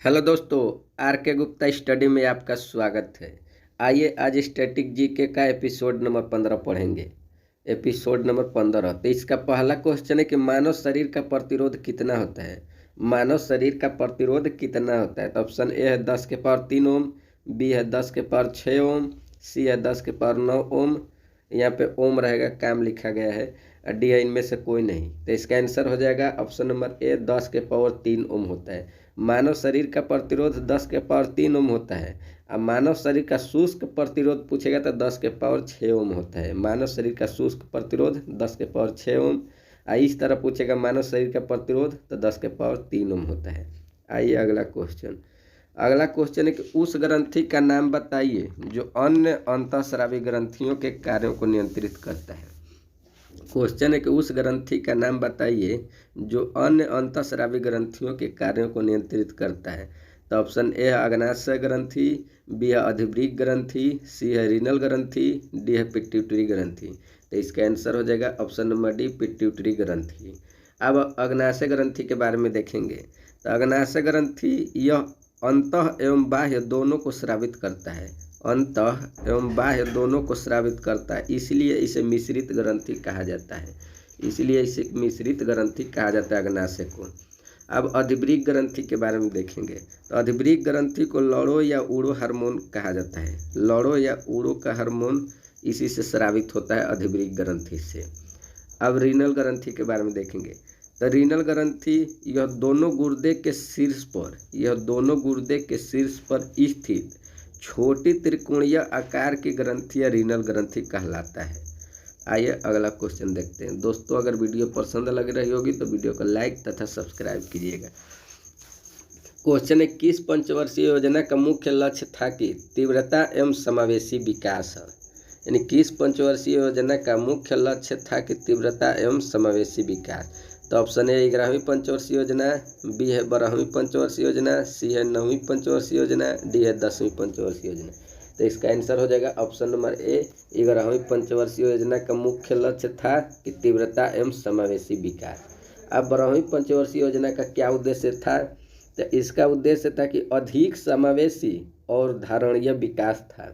Hello दोस्तों, are के Gupta study में आपका स्वागत है। आइए आज स्टैटिक जीके का एपिसोड नंबर 15 पढ़ेंगे। Episode number 15। तो इसका पहला क्वेश्चन है कि मानव शरीर का प्रतिरोध कितना होता है। मानव शरीर का प्रतिरोध कितना होता है। तो ऑप्शन ए है 10 के पावर 3 ओम, बी है 10 के पावर 6 ओम, सी है 10 के पावर 9 ओम। यहाँ पे ओम रहेगा, काम लिखा गया है, और डी है इनमें से कोई नहीं। तो इसका आंसर हो जाएगा ऑप्शन नंबर ए 10 के पावर 3 ओम होता है। मानव शरीर का प्रतिरोध 10 के पावर 3 ओम होता है। अब मानव शरीर का शुष्क प्रतिरोध पूछेगा तो 10 के पावर 6 ओम होता है। मानव शरीर का शुष्क प्रतिरोध 10 के पावर 6 ओम। इस तरह पूछेगा मानव शरीर का प्रतिरोध तो 10 के पावर 3 ओम होता है। आइए अगला क्वेश्चन। अगला क्वेश्चन है कि उस ग्रंथि का नाम बताइए जो अन्य अंतःस्रावी ग्रंथियों के कार्यों को नियंत्रित करता है। क्वेश्चन है कि उस ग्रंथि का नाम बताइए जो अन्य अंतःस्रावी ग्रंथियों के कार्यों को नियंत्रित करता है। तो ऑप्शन ए है अग्नाशय ग्रंथि, बी है अधिवृक्क ग्रंथि, सी है रीनल ग्रंथि, डी है पिट्यूटरी ग्रंथि। तो इसका आंसर हो जाएगा ऑप्शन नंबर डी पिट्यूटरी ग्रंथि। अब अग्नाशय ग्रंथि के बारे में देखेंगे। तो अग्नाशय ग्रंथि यह अंतः एवं बाह्य दोनों को स्रावित करता है। अंतः एवं बाह्य दोनों को स्रावित करता है, इसलिए इसे मिश्रित ग्रंथि कहा जाता है। इसलिए इसे मिश्रित ग्रंथि कहा जाता है अग्नाशय को। अब अधिवृक्क ग्रंथि के बारे में देखेंगे। तो अधिवृक्क ग्रंथि को लौड़ो या उड़ो हार्मोन कहा जाता है। लौड़ो या उड़ो का हार्मोन इसी से स्रावित होता है, अधिवृक्क ग्रंथि से। अब रीनल ग्रंथि के बारे में देखेंगे। तो रीनल ग्रंथि यह दोनों गुर्दे के शीर्ष पर स्थित छोटी त्रिकोणीय आकार की ग्रंथि या रीनल ग्रंथि कहलाता है। आइए अगला क्वेश्चन देखते हैं। दोस्तों, अगर वीडियो पसंद लग रही होगी तो वीडियो को लाइक तथा सब्सक्राइब कीजिएगा। क्वेश्चन है किस पंचवर्षीय योजना का मुख्य लक्ष्य था कि तीव्रता एवं समावेशी विकास है। यानी किस पंचवर्षीय योजना का मुख्य लक्ष्य था कि तीव्रता एवं समावेशी विकास। तो ऑप्शन ए 11वीं पंचवर्षीय योजना, बी है 12वीं पंचवर्षीय योजना, सी है 9वीं पंचवर्षीय योजना, डी है 10वीं पंचवर्षीय योजना। तो इसका आंसर हो जाएगा ऑप्शन नंबर ए 11वीं पंचवर्षीय योजना का मुख्य लक्ष्य था कि तीव्रता एवं समावेशी विकास। अब 12वीं पंचवर्षीय योजना का क्या उद्देश्य था। तो इसका उद्देश्य था कि अधिक समावेशी और धारणीय विकास था।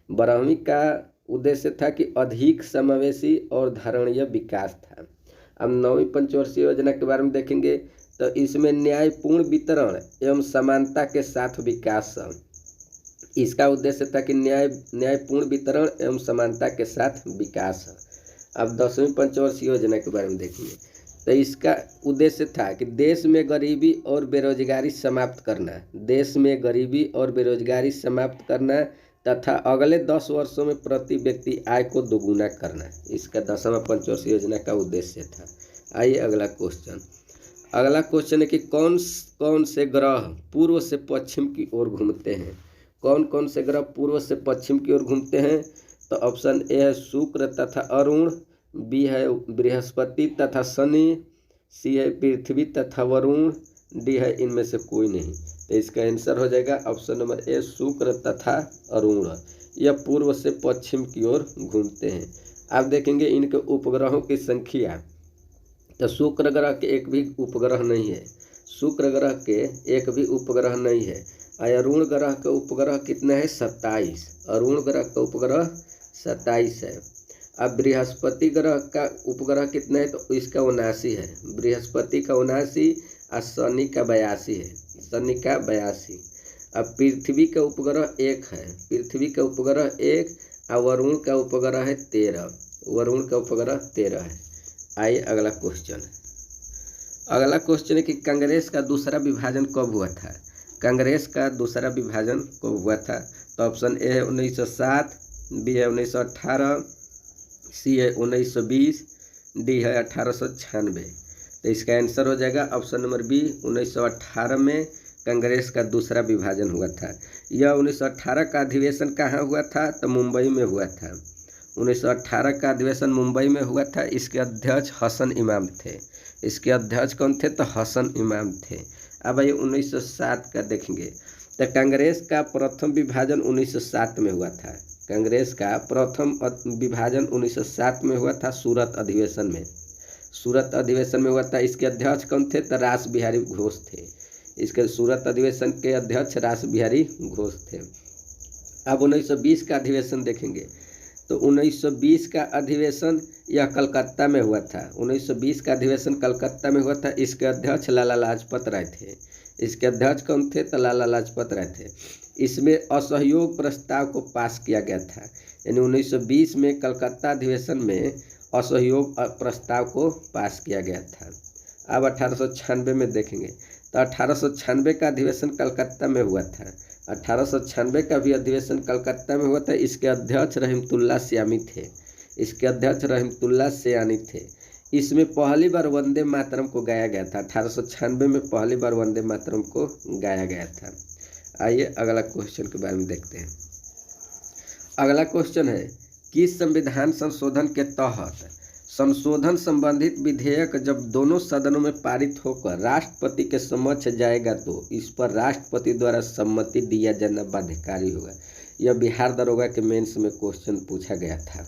12वीं का उद्देश्य था कि अधिक समावेशी और धारणीय विकास था। अब 9वीं पंचवर्षीय योजना के बारे में देखेंगे। तो इसमें न्यायपूर्ण वितरण एवं समानता के साथ विकास। इसका उद्देश्य था कि न्यायपूर्ण वितरण एवं समानता के साथ विकास। अब 10वीं पंचवर्षीय योजना के बारे में देखेंगे। तो इसका उद्देश्य था कि देश में गरीबी और बेरोजगारी समाप्त करना, देश में गरीबी और बेरोजगारी समाप्त करना तथा अगले 10 वर्षों में प्रति व्यक्ति आय को दोगुना करना। इसका 10वां पंचवर्षीय योजना का उद्देश्य था। आइए अगला क्वेश्चन। अगला क्वेश्चन है कि कौन कौन से ग्रह पूर्व से पश्चिम की ओर घूमते हैं। कौन कौन से ग्रह पूर्व से पश्चिम की ओर घूमते हैं। तो ऑप्शन ए है शुक्र तथा अरुण, बी है बृहस्पति तथा शनि, सी है पृथ्वी तथा वरुण, डी है इनमें से कोई नहीं। तो इसका आंसर हो जाएगा ऑप्शन नंबर ए शुक्र तथा अरुण। यह पूर्व से पश्चिम की ओर घूमते हैं। आप देखेंगे इनके उपग्रहों की संख्या। तो शुक्र ग्रह के एक भी उपग्रह नहीं है, शुक्र ग्रह के एक भी उपग्रह नहीं है। अरुण ग्रह का उपग्रह कितना है 27। अरुण ग्रह का उपग्रह 27 है। अब बृहस्पति ग्रह का उपग्रह कितना है। तो इसका 79 है। बृहस्पति का 79 और शनि का 82 है। शनि का 82। अब पृथ्वी का उपग्रह 1 है। पृथ्वी का उपग्रह 1 और वरुण का उपग्रह है 13। वरुण का उपग्रह 13 है। आइए अगला क्वेश्चन। अगला क्वेश्चन है कि कांग्रेस का दूसरा विभाजन कब हुआ था। कांग्रेस का दूसरा विभाजन कब हुआ था। तो ऑप्शन ए है 1907, बी है 1918, सी है 1920, डी है 1896। तो इसका आंसर हो जाएगा ऑप्शन नंबर बी 1918 में कांग्रेस का दूसरा विभाजन हुआ था। यह 1918 का अधिवेशन कहाँ हुआ था। तो मुंबई में हुआ था। 1918 का अधिवेशन मुंबई में हुआ था। इसके अध्यक्ष हसन इमाम थे। इसके अध्यक्ष कौन थे। तो हसन इमाम थे। अब ये 1907 का देखेंगे। तो कांग्रेस का प्रथम विभाजन 1907 में हुआ था। कांग्रेस का प्रथम विभाजन 1907 में हुआ था सूरत अधिवेशन में। सूरत अधिवेशन में हुआ था। इसके अध्यक्ष कौन थे। तो रास बिहारी घोष थे। इसके सूरत अधिवेशन के अध्यक्ष रास बिहारी घोष थे। अब 1920 का अधिवेशन देखेंगे तो 1920 का अधिवेशन यह कलकत्ता में हुआ था। 1920 का अधिवेशन कलकत्ता में हुआ था। इसके अध्यक्ष लाला लाजपत राय थे। इसके अध्यक्ष कौन थे? तो लाला लाजपत राय थे। इसमें असहयोग प्रस्ताव को पास किया गया था। यानी 1920 में कलकत्ता अधिवेशन में असहयोग प्रस्ताव को पास किया गया था। अब 1896 में देखेंगे तो 1896 का अधिवेशन कलकत्ता में हुआ था। 1896 का भी अधिवेशन कलकत्ता में हुआ था। इसके अध्यक्ष रहमतुल्लाह सयानी थे। इसके अध्यक्ष रहमतुल्लाह सयानी थे। इसमें पहली बार वंदे मातरम को गाया गया था। 1896 में पहली बार वंदे मातरम को गाया गया था। आइए अगला क्वेश्चन के बारे में देखते हैं। अगला क्वेश्चन है, किस संविधान संशोधन के तहत संशोधन संबंधित विधेयक जब दोनों सदनों में पारित होकर राष्ट्रपति के समक्ष जाएगा तो इस पर राष्ट्रपति द्वारा सम्मति दिया जाना बाध्यकारी होगा। यह बिहार दरोगा के मेंस में क्वेश्चन पूछा गया था।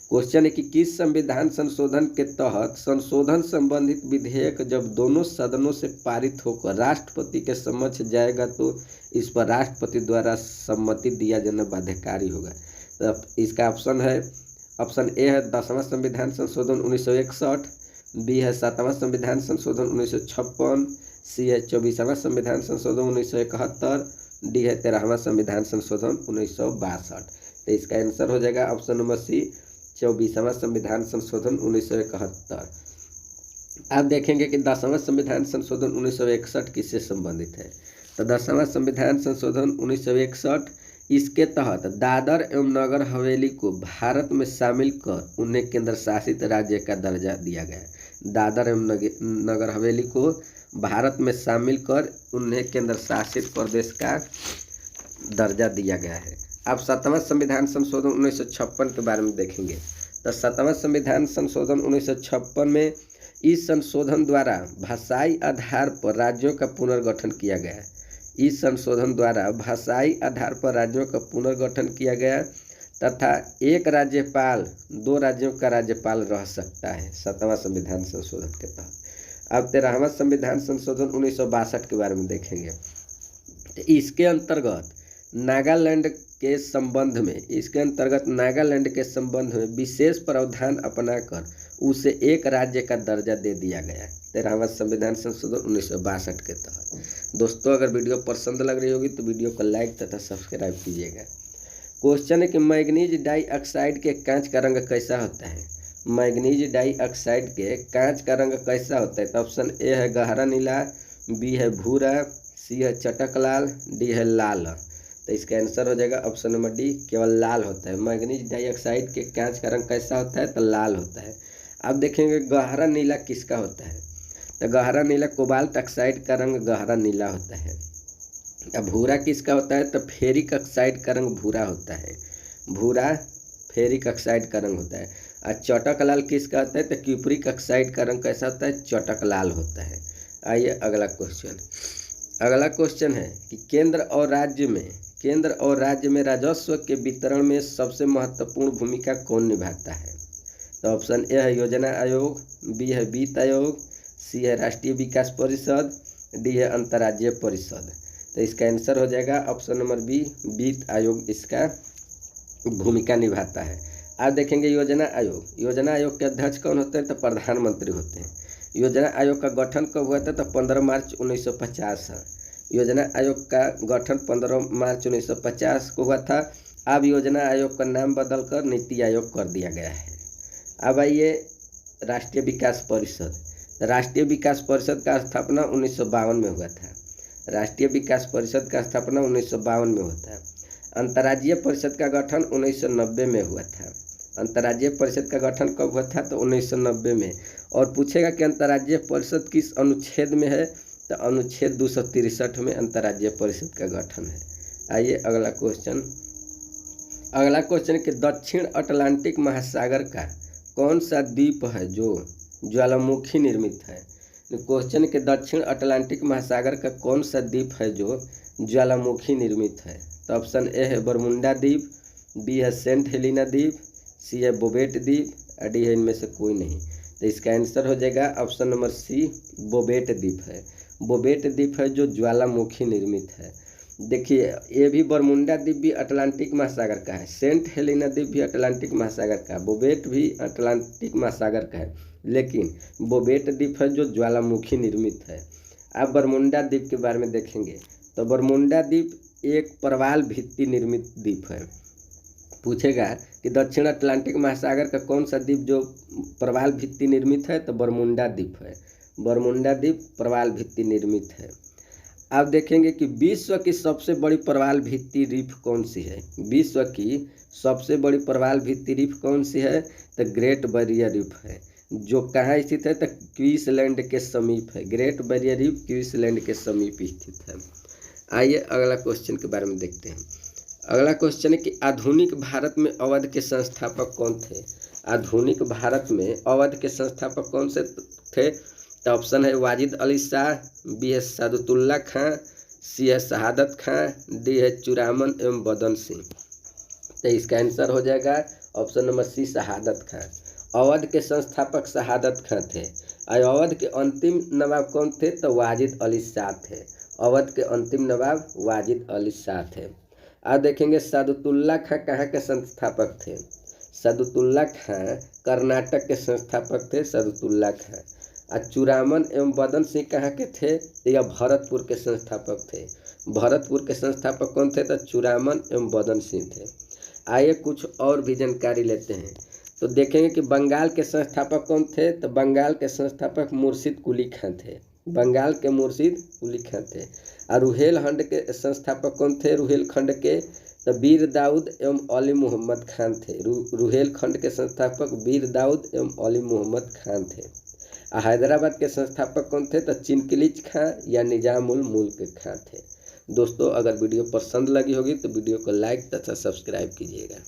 क्वेश्चन है कि किस संविधान संशोधन के तहत संशोधन संबंधित विधेयक जब दोनों सदनों से पारित होकर राष्ट्रपति के समक्ष जाएगा तो इस पर राष्ट्रपति द्वारा सम्मति दिया जाना बाध्यकारी होगा। तो इसका ऑप्शन है, ऑप्शन ए है 10वां संविधान संशोधन 1961, बी है 7वां संविधान संशोधन 1956, सी है 24वां संविधान संशोधन 1971, डी है 13वां संविधान संशोधन 1962। तो इसका आंसर हो जाएगा ऑप्शन नंबर सी, 24वां संविधान संशोधन 1971। आप देखेंगे कि 10वां संविधान संशोधन 1961 किससे संबंधित है। तो 10वां संविधान संशोधन 1961 इसके तहत दादर एवं नगर हवेली को भारत में शामिल कर उन्हें केंद्र शासित राज्य का दर्जा दिया गया है। दादर एवं नगर हवेली को भारत में शामिल कर उन्हें केंद्र शासित प्रदेश का दर्जा दिया गया है। अब 7वां संविधान संशोधन 1956 के बारे में देखेंगे। तो 7वां संविधान संशोधन 1956 में इस संशोधन द्वारा भाषाई आधार पर राज्यों का पुनर्गठन किया गया है। इस संशोधन द्वारा भाषाई आधार पर राज्यों का पुनर्गठन किया गया तथा एक राज्यपाल 2 राज्यों का राज्यपाल रह सकता है 7वां संविधान संशोधन के तहत। अब 13वां संविधान संशोधन 1962 के बारे में देखेंगे। तो इसके अंतर्गत नागालैंड के संबंध में विशेष प्रावधान अपनाकर उसे एक राज्य का दर्जा दे दिया गया 13वां संविधान संशोधन 1962 के तहत। दोस्तों अगर वीडियो पसंद लग रही होगी तो वीडियो को लाइक तथा सब्सक्राइब कीजिएगा। क्वेश्चन है कि मैग्नीज डाइऑक्साइड के कांच का रंग कैसा होता है। मैग्नीज डाइऑक्साइड के कांच का रंग कैसा होता है। तो ऑप्शन ए है गहरा नीला, बी है भूरा, सी है चटक लाल, डी है लाल। तो इसका आंसर हो जाएगा ऑप्शन नंबर डी, केवल लाल होता है। मैग्नीज डाइऑक्साइड के कांच का रंग कैसा होता है। तो लाल होता है। अब देखेंगे गहरा नीला किसका होता है। तो गहरा नीला कोबाल्ट ऑक्साइड का रंग गहरा नीला होता है। अब भूरा किसका होता है। तो फेरिक ऑक्साइड का रंग भूरा होता है। भूरा फेरिक ऑक्साइड का रंग होता है। और चटक लाल किसका होता है। तो क्यूप्रिक ऑक्साइड का रंग कैसा होता है। चटक लाल होता है। आइए अगला क्वेश्चन। अगला क्वेश्चन है कि केंद्र और राज्य में राजस्व के वितरण में सबसे महत्वपूर्ण भूमिका कौन निभाता है। तो ऑप्शन ए है योजना आयोग, बी है वित्त आयोग, सी है राष्ट्रीय विकास परिषद, डी है अंतर्राज्यीय परिषद। तो इसका आंसर हो जाएगा ऑप्शन नंबर बी, वित्त आयोग इसका भूमिका निभाता है। आप देखेंगे योजना आयोग के अध्यक्ष कौन होते हैं। तो प्रधानमंत्री होते हैं। योजना आयोग का गठन कब हुआ था। तो 15 मार्च 1950 है। योजना आयोग का गठन 15 मार्च 1950 को हुआ था। अब योजना आयोग का नाम बदलकर नीति आयोग कर दिया गया है। अब आइए राष्ट्रीय विकास परिषद। राष्ट्रीय विकास परिषद का स्थापना 1952 में हुआ था। राष्ट्रीय विकास परिषद का स्थापना 1952 में हुआ था। अंतर्राज्यीय परिषद का गठन 1990 में हुआ था। अंतर्राज्यीय परिषद का गठन कब हुआ था। तो 1990 में। और पूछेगा कि अंतर्राज्यीय परिषद किस अनुच्छेद में है। तो अनुच्छेद 263 में अंतर्राज्यीय परिषद का गठन है। आइए अगला क्वेश्चन कि दक्षिण अटलांटिक महासागर का कौन सा द्वीप है जो ज्वालामुखी निर्मित है। क्वेश्चन के दक्षिण अटलांटिक महासागर का कौन सा द्वीप है जो ज्वालामुखी निर्मित है। तो ऑप्शन ए है बरमुंडा द्वीप, बी है सेंट हेलिना द्वीप, सी है बोबेट द्वीप, और डी है इनमें से कोई नहीं। तो इसका आंसर हो जाएगा ऑप्शन नंबर सी, बोबेट द्वीप है। बोवेट द्वीप है जो ज्वालामुखी निर्मित है। देखिए ये भी बरमुंडा द्वीप भी अटलांटिक महासागर का है, सेंट हेलेना द्वीप भी अटलांटिक महासागर का, बोवेट भी अटलांटिक महासागर का है, लेकिन बोवेट द्वीप है जो ज्वालामुखी निर्मित है। अब बरमुंडा द्वीप के बारे में देखेंगे तो बरमुंडा द्वीप एक प्रवाल भित्ति निर्मित द्वीप है। पूछेगा कि दक्षिण अटलांटिक महासागर का कौन सा द्वीप जो प्रवाल भित्ति निर्मित है, तो बरमुंडा द्वीप है। बरमुंडा द्वीप प्रवाल भित्ति निर्मित है। अब देखेंगे कि विश्व की सबसे बड़ी प्रवाल भित्ति रीफ कौन सी है। विश्व की सबसे बड़ी प्रवाल भित्ति रीफ कौन सी है, तो ग्रेट बैरियर रीफ है, जो कहाँ स्थित है, तो क्वींसलैंड के समीप है। ग्रेट बैरियर रीफ क्वींसलैंड के समीप स्थित है। आइए अगला क्वेश्चन के बारे में देखते हैं। अगला क्वेश्चन है कि आधुनिक भारत में अवध के संस्थापक कौन थे। आधुनिक भारत में अवध के संस्थापक कौन से थे, तो ऑप्शन है वाजिद अली शाह, बी है सादतुल्ला खां, सी है शहादत खां, डी है चुरामन एवं बदन सिंह। तो इसका आंसर हो जाएगा ऑप्शन नंबर सी शहादत खां। अवध के संस्थापक शहादत खां थे। और अवध के अंतिम नवाब कौन थे, तो वाजिद अली शाह थे। अवध के अंतिम नवाब वाजिद अली शाह थे। अब देखेंगे सादतुल्ला खां कहाँ के संस्थापक थे। सादतुल्ला खां कर्नाटक के संस्थापक थे सादतुल्ला खां। और चुरामन एवं बदन सिंह कहाँ के थे, तो यह भरतपुर के संस्थापक थे। भरतपुर के संस्थापक कौन थे, तो चुरामन एवं बदन सिंह थे। आइए कुछ और भी जानकारी लेते हैं। तो देखेंगे कि बंगाल के संस्थापक कौन थे, तो बंगाल के संस्थापक मुर्शिद कुली खां थे। बंगाल के मुर्शिद कुली खां थे। और रुहेलखंड के संस्थापक कौन थे, रुहेलखंड के, तो वीर दाऊद एवं अली मोहम्मद खान थे। रुहेलखंड के संस्थापक वीर दाऊद एवं अली मोहम्मद खान थे। हैदराबाद के संस्थापक कौन थे, तो चिनकिलिच खां या निजामुल मुल्क खां थे। दोस्तों अगर वीडियो पसंद लगी होगी तो वीडियो को लाइक तथा सब्सक्राइब कीजिएगा।